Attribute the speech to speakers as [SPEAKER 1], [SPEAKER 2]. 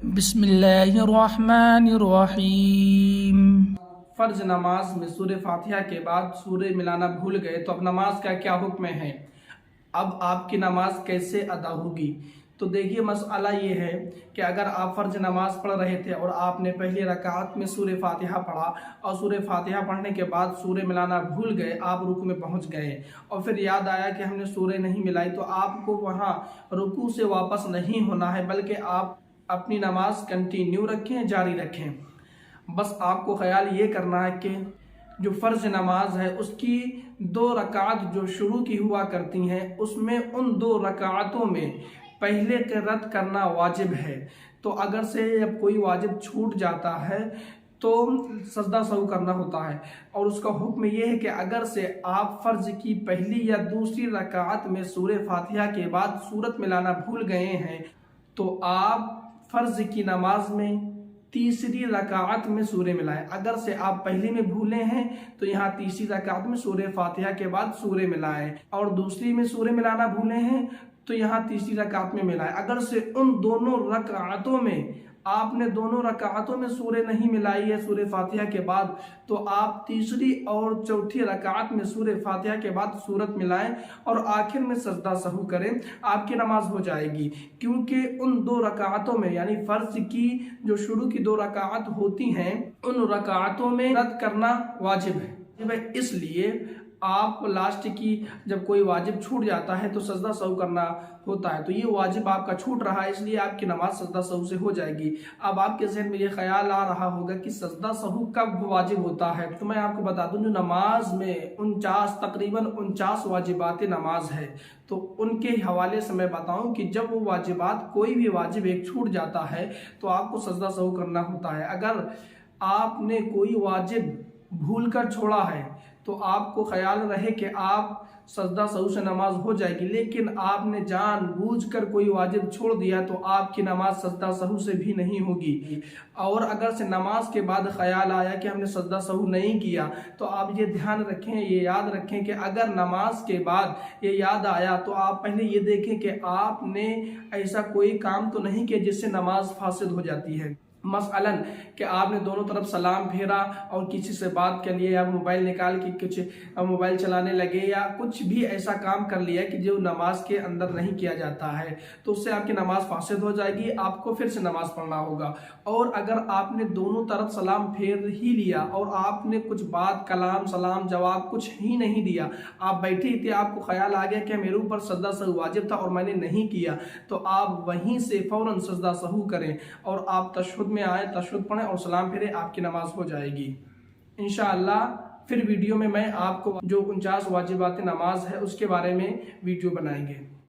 [SPEAKER 1] बिस्मिल्लाहिर्रहमानिर्रहीम।
[SPEAKER 2] फ़र्ज नमाज में सूरह फातिहा के बाद सूरह मिलाना भूल गए तो अब नमाज का क्या हुक्म है, अब आपकी नमाज कैसे अदा होगी। तो देखिए मसला ये है कि अगर आप फ़र्ज नमाज पढ़ रहे थे और आपने पहली रकात में सूरह फातिहा पढ़ा और सूरह फातिहा पढ़ने के बाद सूरह मिलाना भूल गए, आप रुकू में पहुंच गए और फिर याद आया कि हमने सूरह नहीं मिलाई, तो आपको वहां रुकू से वापस नहीं होना है, बल्कि आप अपनी नमाज कंटिन्यू रखें, जारी रखें। बस आपको ख्याल ये करना है कि जो फ़र्ज नमाज है उसकी 2 रकात जो शुरू की हुआ करती हैं उसमें उन 2 रकातों में पहले क़िराअत करना वाजिब है। तो अगर से जब कोई वाजिब छूट जाता है तो सजदा सहू करना होता है, और उसका हुक्म यह है कि अगर से आप फ़र्ज की पहली या दूसरी रकात में सूरह फातिहा के बाद सूरत मिलाना भूल गए हैं तो आप फ़र्ज की नमाज में तीसरी रकात में सूरह मिलाएं। अगर से आप पहली में भूले हैं तो यहाँ तीसरी रकात में सूरह फातिहा के बाद सूरह मिलाएं, और दूसरी में सूरह मिलाना भूले हैं तो यहाँ तीसरी रकात में मिलाएं। अगर से उन दोनों रकातों में आपने दोनों रकातों में सूरह नहीं मिलाई है सूरह फातिहा के बाद, तो आप तीसरी और चौथी रकात में सूरह फातिहा के बाद सूरत मिलाएं और आखिर में सजदा सहू करें, आपकी नमाज हो जाएगी। क्योंकि उन 2 रकातों में यानी फ़र्ज की जो शुरू की 2 रकात होती हैं उन रकातों में रद्द करना वाजिब है। इसलिए आप लास्ट की जब कोई वाजिब छूट जाता है तो सजदा सहू करना होता है, तो ये वाजिब आपका छूट रहा है, इसलिए आपकी नमाज सजदा सहू से हो जाएगी। अब आपके ज़हन में ये ख्याल आ रहा होगा कि सजदा सहू कब वाजिब होता है, तो मैं आपको बता दूं जो नमाज में तकरीबन 49 वाजिबात नमाज है, तो उनके हवाले से मैं बताऊं कि जब वो वाजिबात कोई भी वाजिब एक छूट जाता है तो आपको सजदा सहू करना होता है। अगर आपने कोई वाजिब भूल कर छोड़ा है तो आपको ख्याल रहे कि आप सजदा सहू से नमाज हो जाएगी, लेकिन आपने जानबूझकर कोई वाजिब छोड़ दिया तो आपकी नमाज सजदा सहू से भी नहीं होगी। और अगर से नमाज के बाद ख्याल आया कि हमने सजदा सहू नहीं किया तो आप ये ध्यान रखें, ये याद रखें कि अगर नमाज के बाद ये याद आया तो आप पहले ये देखें कि आपने ऐसा कोई काम तो नहीं किया जिससे नमाज फासिद हो जाती है। मसलन कि आपने दोनों तरफ सलाम फेरा और किसी से बात कर लिया, या मोबाइल निकाल के कुछ मोबाइल चलाने लगे, या कुछ भी ऐसा काम कर लिया कि जो नमाज के अंदर नहीं किया जाता है, तो उससे आपकी नमाज फासिद हो जाएगी, आपको फिर से नमाज पढ़ना होगा। और अगर आपने दोनों तरफ सलाम फेर ही लिया और आपने कुछ बात कलाम सलाम जवाब कुछ ही नहीं दिया, आप बैठे ही थे, आपको ख्याल आ गया कि मेरे ऊपर सजदा सहू वाजिब था और मैंने नहीं किया, तो आप वहीं से फौरन सजदा सहू करें और आप तशहुद में आए, तशहुद पढ़ें और सलाम फेरे, आपकी नमाज हो जाएगी इंशाअल्लाह। फिर वीडियो में मैं आपको जो 49 वाजिबात नमाज है उसके बारे में वीडियो बनाएंगे।